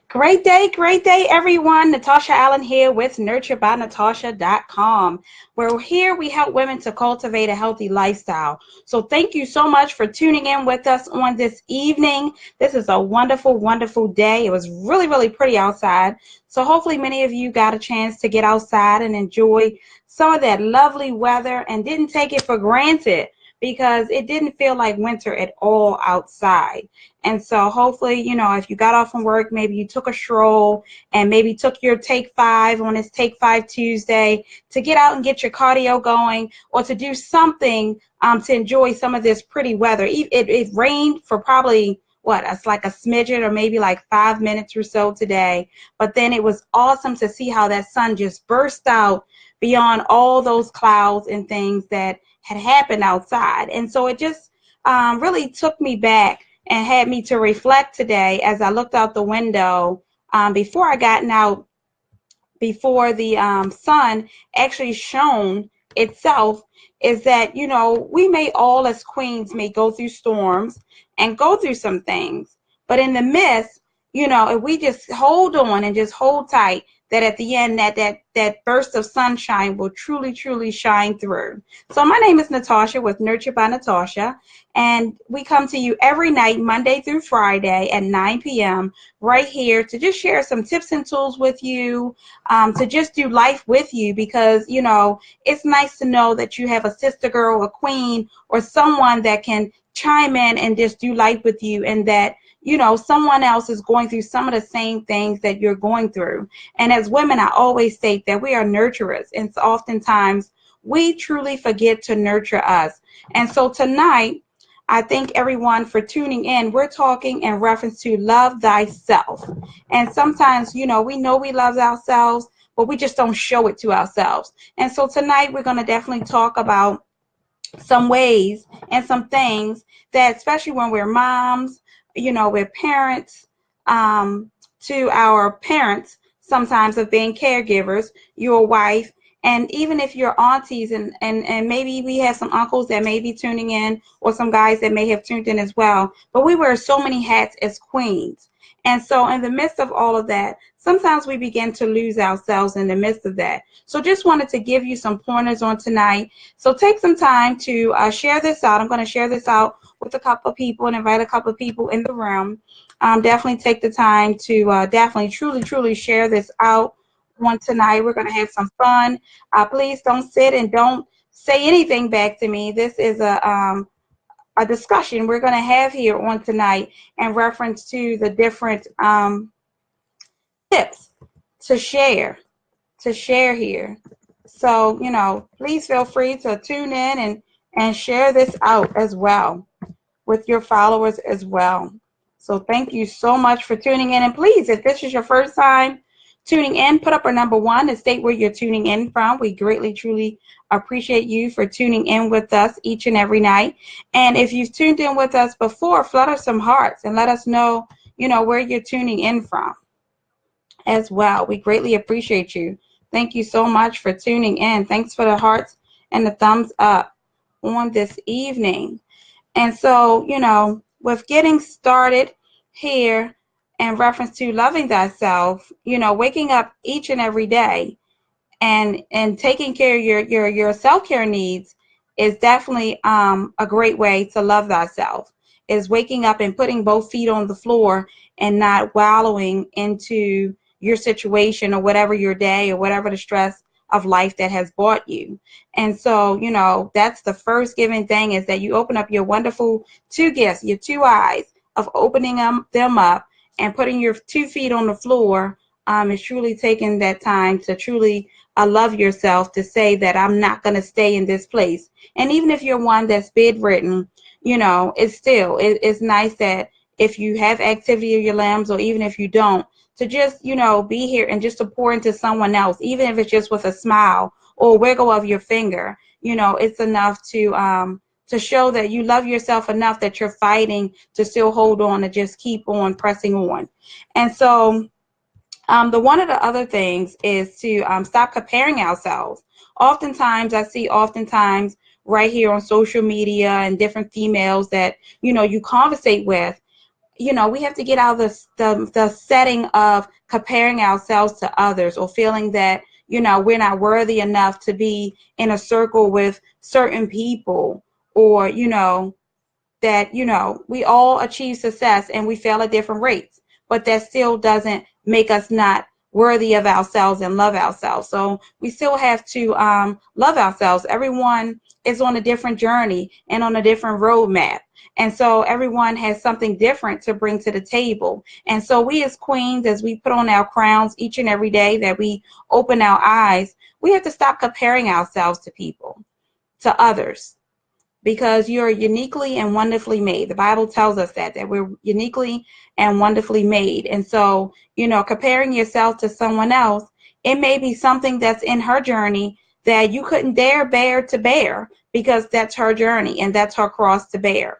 Great day, everyone. Natasha Allen here with NurtureByNatasha.com. Where here we help women to cultivate a healthy lifestyle. So thank you so much for tuning in with us on this evening. This is a wonderful, wonderful day. It was really, really pretty outside. So hopefully many of you got a chance to get outside and enjoy some of that lovely weather and didn't take it for granted because it didn't feel like winter at all outside. And so hopefully, if you got off from work, maybe you took a stroll and maybe took your Take 5 on this Take 5 Tuesday to get out and get your cardio going or to do something to enjoy some of this pretty weather. It rained for probably, it's like a smidgen or maybe like 5 minutes or so today. But then it was awesome to see how that sun just burst out beyond all those clouds and things that had happened outside. And so it just really took me back and had me to reflect today as I looked out the window before I gotten out, before the sun actually shone itself, is that, we may all as queens may go through storms and go through some things, but in the midst, if we just hold on and just hold tight, that at the end that burst of sunshine will truly, truly shine through. So my name is Natasha with Nurture by Natasha, and we come to you every night, Monday through Friday at 9 p.m. right here to just share some tips and tools with you, to just do life with you, because, it's nice to know that you have a sister girl, a queen, or someone that can chime in and just do life with you, and that someone else is going through some of the same things that you're going through. And as women, I always state that we are nurturers, and so oftentimes we truly forget to nurture us. And so tonight, I thank everyone for tuning in. We're talking in reference to love thyself. And sometimes, we know we love ourselves, but we just don't show it to ourselves. And so tonight, we're going to definitely talk about some ways and some things that, especially when we're moms, we're parents, to our parents, sometimes of being caregivers, your wife, and even if you're aunties, and maybe we have some uncles that may be tuning in, or some guys that may have tuned in as well, but we wear so many hats as queens. And so in the midst of all of that, sometimes we begin to lose ourselves in the midst of that. So just wanted to give you some pointers on tonight. So take some time to share this out. I'm going to share this out with a couple of people and invite a couple of people in the room. Definitely take the time to definitely, truly, truly share this out on tonight. We're going to have some fun. Please don't sit and don't say anything back to me. This is a discussion we're going to have here on tonight in reference to the different tips to share here. So, please feel free to tune in and share this out as well with your followers as well. So thank you so much for tuning in. And please, if this is your first time tuning in, put up a number 1 and state where you're tuning in from. We greatly, truly appreciate you for tuning in with us each and every night. And if you've tuned in with us before, flutter some hearts and let us know, where you're tuning in from as well. We greatly appreciate you. Thank you so much for tuning in. Thanks for the hearts and the thumbs up on this evening. And so, with getting started here in reference to loving thyself, waking up each and every day and taking care of your self-care needs is definitely a great way to love thyself, is waking up and putting both feet on the floor and not wallowing into your situation or whatever your day or whatever the stress of life that has brought you. And so, that's the first given thing, is that you open up your wonderful 2 gifts, your 2 eyes of opening them up and putting your 2 feet on the floor, is truly taking that time to truly love yourself, to say that I'm not going to stay in this place. And even if you're one that's bedridden, it's nice that if you have activity of your limbs, or even if you don't, to just, be here and just to pour into someone else, even if it's just with a smile or a wiggle of your finger. It's enough to show that you love yourself enough that you're fighting to still hold on and just keep on pressing on. And so one of the other things is to stop comparing ourselves. Oftentimes right here on social media and different females that, you conversate with, we have to get out of the setting of comparing ourselves to others, or feeling that, we're not worthy enough to be in a circle with certain people, or, that, we all achieve success and we fail at different rates, but that still doesn't make us not worthy of ourselves and love ourselves. So we still have to love ourselves. Everyone is on a different journey and on a different roadmap. And so everyone has something different to bring to the table. And so we as queens, as we put on our crowns each and every day that we open our eyes, we have to stop comparing ourselves to people, to others, because you're uniquely and wonderfully made. The Bible tells us that we're uniquely and wonderfully made. And so, comparing yourself to someone else, it may be something that's in her journey that you couldn't dare bear to bear, because that's her journey and that's her cross to bear.